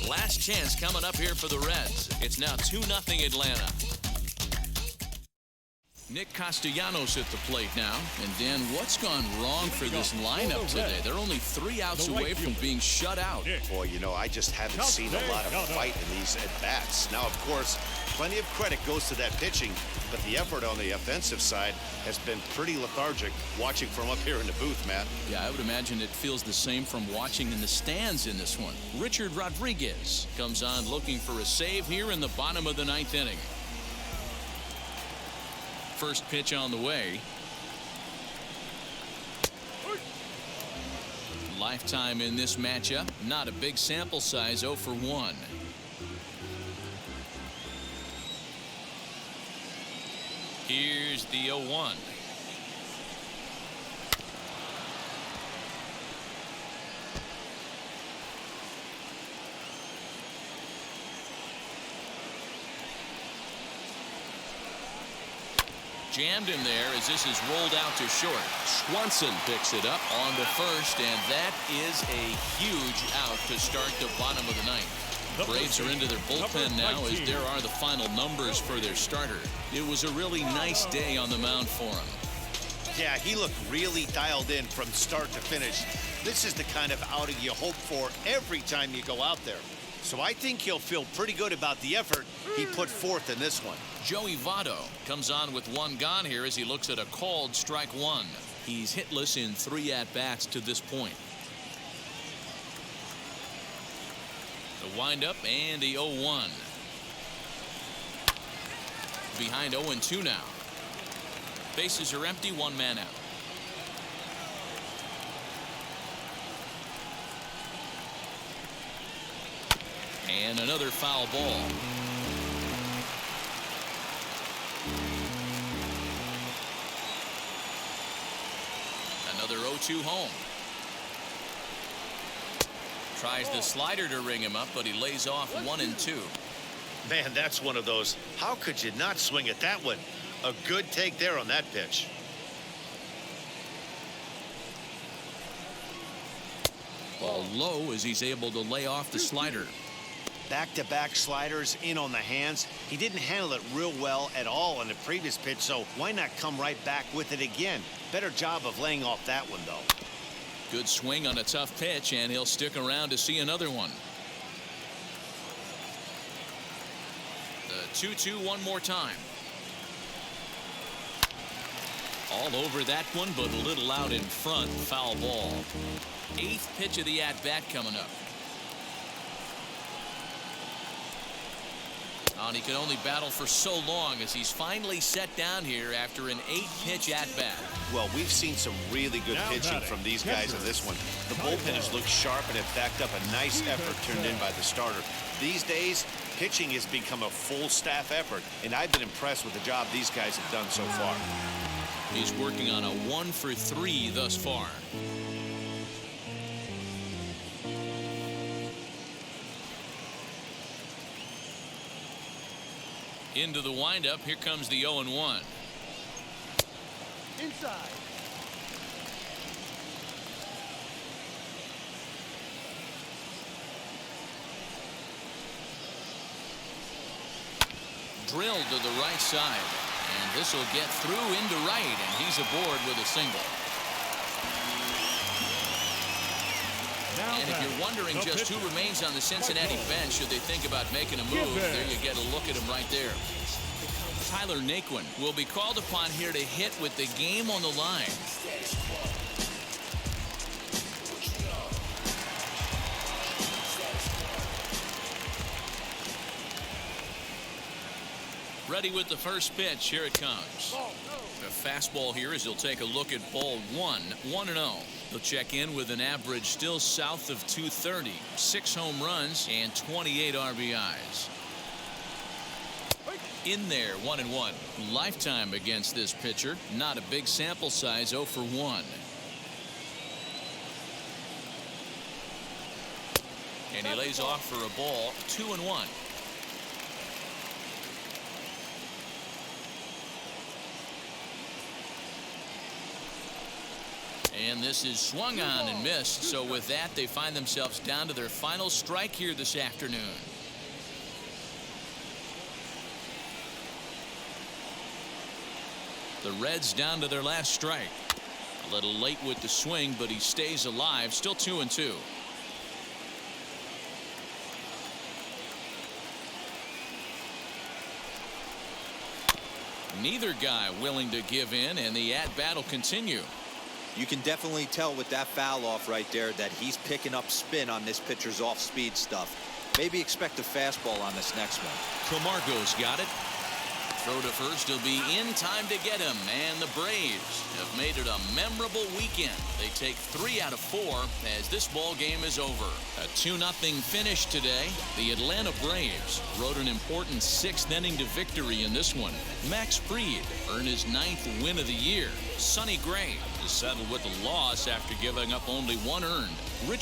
Last chance coming up here for the Reds. It's now 2-0 Atlanta. Nick Castellanos at the plate now. And Dan, what's gone wrong for this lineup today? They're only 3 outs away from being shut out. Boy, you know, I just haven't seen a lot of fight in these at-bats. Now, of course, plenty of credit goes to that pitching, but the effort on the offensive side has been pretty lethargic watching from up here in the booth, Matt. Yeah, I would imagine it feels the same from watching in the stands in this one. Richard Rodriguez comes on looking for a save here in the bottom of the 9th inning. First pitch on the way. Lifetime in this matchup. Not a big sample size, 0 for 1. Here's the 0-1. Jammed him there as this is rolled out to short. Swanson picks it up on to first, and that is a huge out to start the bottom of the 9th. Braves are into their bullpen now as there are the final numbers for their starter. It was a really nice day on the mound for him. Yeah, he looked really dialed in from start to finish. This is the kind of outing you hope for every time you go out there. So I think he'll feel pretty good about the effort he put forth in this one. Joey Votto comes on with one gone here as he looks at a called strike one. He's hitless in 3 at-bats to this point. The windup and the 0-1. Behind 0-2 now. Bases are empty, 1 man out. And another foul ball. Another 0-2 home. Tries the slider to ring him up, but he lays off 1 and 2. Man, that's one of those. How could you not swing at that one? A good take there on that pitch. Ball low as he's able to lay off the slider. Back-to-back sliders in on the hands. He didn't handle it real well at all on the previous pitch, so why not come right back with it again? Better job of laying off that one, though. Good swing on a tough pitch, and he'll stick around to see another one. The 2-2 one more time. All over that one, but a little out in front. Foul ball. 8th pitch of the at-bat coming up. And he can only battle for so long as he's finally set down here after an 8-pitch at-bat. Well, we've seen some really good pitching from these guys in this one. The bullpen has looked sharp and have backed up a nice effort turned in by the starter. These days, pitching has become a full staff effort, and I've been impressed with the job these guys have done so far. He's working on a 1 for 3 thus far. Into the windup. Here comes the 0-1. Inside. Drilled to the right side. And this will get through into right, and he's aboard with a single. And if you're wondering just who remains on the Cincinnati bench, should they think about making a move, there you get a look at him right there. Tyler Naquin will be called upon here to hit with the game on the line. Ready with the first pitch. Here it comes. The fastball here as he'll take a look at ball 1. 1-0. He'll check in with an average still south of 230. 6 home runs and 28 RBIs. In there, 1-1. Lifetime against this pitcher. Not a big sample size, 0 for 1. And he lays off for a ball, 2-1. And this is swung on and missed. So with that, they find themselves down to their final strike here this afternoon. The Reds down to their last strike. A little late with the swing, but he stays alive. Still 2-2. Neither guy willing to give in, and the at-bat will continue. You can definitely tell with that foul off right there that he's picking up spin on this pitcher's off-speed stuff. Maybe expect a fastball on this next one. Camargo's got it. Throw to first. He'll be in time to get him. And the Braves have made it a memorable weekend. They take 3 out of 4 as this ball game is over. A 2-0 finish today. The Atlanta Braves rode an important 6th inning to victory in this one. Max Fried earned his 9th win of the year. Sonny Gray is settled with a loss after giving up only 1 earned.